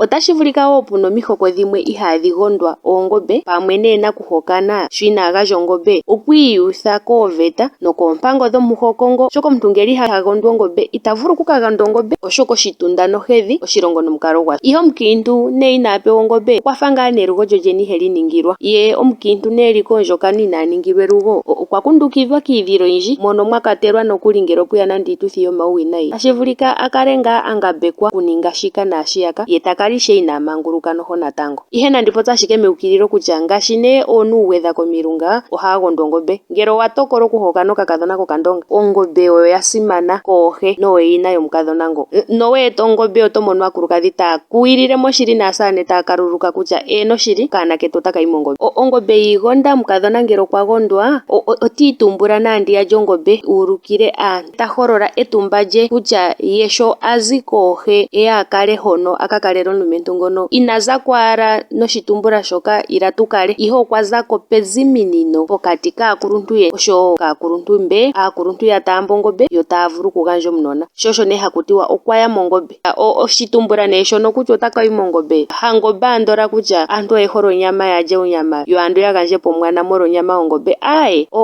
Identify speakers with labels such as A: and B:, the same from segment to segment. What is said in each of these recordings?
A: Otashi vulika wo puna omihoko dhimwe ihaadhi gondwa oongombe, pamwe nakuhokana sho inaa gandja ongombe okwiiyutha kooveta nokoompango dhomuhoko ngo, oshoka omuntu ngele iha gondwa ongombe ita vulu oku ka gandwa ongombe, oshoka oshitunda nohedhi oshilongo nomukalo gwasho. Ihe omukiintu inaa pewa ongombe okwafa ngaa nelugo lyolyene iheli ningilwa, ye omukiintu eli koondjokana inaa ningilwa elugo okwa kundukidhwa kiidhilo oyindji mono mwa kwatelwa nokuli ngele opweya nande iituthi yomauwinayi tashi vulika akale ngaa angambekwa okuninga shika naashiyaka, ye takala ishewe inaa manguluka noho natango. Ihe nandi popye ashike meukililo kutya ngaashi oonuuwedha komilunga ohaya gondwa ongombe, ngele owa tokola okuhokana okakadhona kokandonga, ongombe oyo ya simana koohe nooyina yomukadhona ngo. Noweeta ongombe oto mono aakulukadhi taya kuwilile moshili naasamane taya kaluluka kutya noshili okaana ketu otaka yi mongombe. Ongombe yiigonda omukadhona ngele okwa gondwa otiitumbula naandiya lyongombe uulukile aantu, ta holola etumba lye kutya ye sho azi koohe eye akale hono aka kalele omulumentu ngono inaza kwaala noshitumbula shoka ila tukale, ihe okwa zako peziminino pokati kaakuluntu ye oshowo kaakuluntu mbe aakuluntu ya taamba ongombe yo taya vulu okugandja omunona, sho osho haku tiwa okwaya mongombe. Oshitumbula shono kutya otaka yi mongombe hangombe andola kutya aantu oye hole onyama yalye onyama yo aantu ya gandje po omwana molwa onyama yongombe,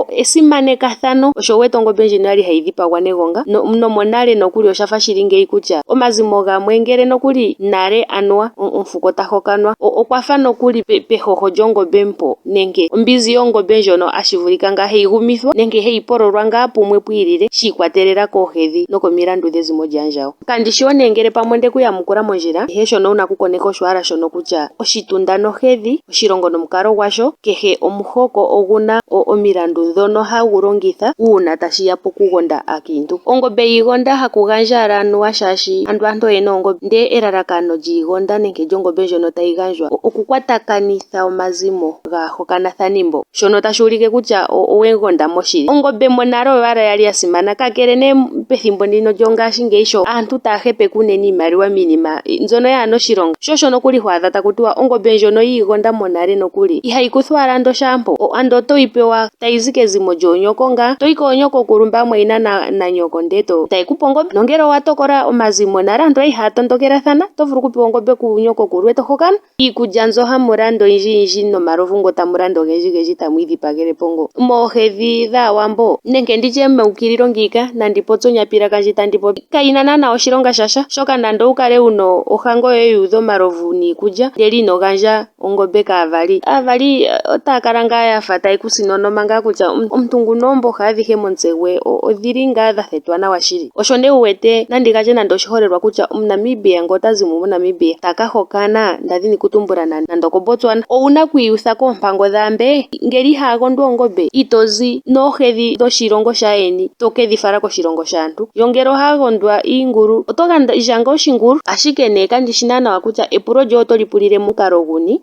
A: esimanekathano. Osho wete ongombe ndjino yali hayi dhipagwa negonga nomonale nokuli oshafa shili ngeyi kutya omazimo gamwe ngele nokuli nale anuwa omufuko ta hokanwa okwafa nokuli pehoho lyongombe mpo nenge ombinzi yongombe ndjono ashivulika ngaa heyi gumithwa nenge heyi pololwa ngaa pumwe pwiilile shiikwatelela koohedhi nokomilandu dhezimo lyaandjawo. Kandishiwo ngele pamwe ondeku yamukula mondjila, ihe shono wuna okukoneka osho shono kutya oshitunda nohedhi, oshilongo nomukalo gwasho, kehe omuhoko oguna omilandu dhono hagu longitha uuna tashiya pokugonda aakiintu. Ongombe yiigonda haku gandja ala anuwa shaashi aantu oyena oongombe, ndee elalakano lyiigonda nenge lyongombe ndjono tayi gandjwa okukwatakanitha omazimo gaahokanathani mbo, shono tashi ulike kutya owegonda moshili. Ongombe monale oyo owala yali yasimana, kakele pethimbo ndino lyongaashingeyi sho aantu taya hepeke unene iimaliwa miinima mbyono yaana oshilonga, sho osho nokuli ho adha taku tiwa ongombe ndjono yiigonda monale nokuli ihayi kuthwa ala ando shaampo, ando otoyi pewa tayi zi kezimo lyoonyoko ngaa, toyi koonyoko kulumba mwayina na nyoko ndee tayi kupe ongombe. Nongele owa tokola omazimo nale aantu oyali haya tondokelathana, oto vulu okupewa ongombe kunyoko kulwe eto hokana. Iikulya mbyo hamu landa oyindji nomalovu ngo tamu landa ogendji tamu idhipagelepo ngo. Moohedhi dhaawambo nenge nditye meukililo ngiika nandi popye onyapilakandji tandi popi, kayina naana oshilonga shasha, shoka nande owukale wuna ohango yoye yuudha omalovu niikulya ndele ino gandja ongombe kaavali, aavali otaya kala ngaa yafa taye ku sinonoma ngaa kutya omuntu nguno oomboha adhihe momutse gwe odhili ngaa dha thetwa nawa shili. Osho wu wete nandi gandje nande oshiholelwa kutya omuNamibia ngele otazi mo moNamibia taka hokana ndadhini kutumbula nande okoBotswana, owuna okwiiyutha koompango dhaambe. Ngele ihaa gondwa ongombe itozi noohedhi dhoshilongo shaayeni tokedhi fala koshilongo shaantu, yo ngele ohaa gondwa iingulu oto gandja ngaa oshingulu. Ashike kandishi naana kutya epulo lyoye oto li pulile mukalo guni,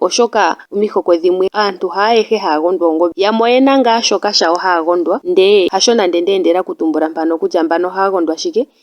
A: oshoka omihoko dhimwe aantu haayehe haa gondwa oongombe, yamwe oyena ngaa shoka shawo haa gondwa ndee hasho nande ndeendela kutumbula mpano kutya mbano ohaa gondwa shike.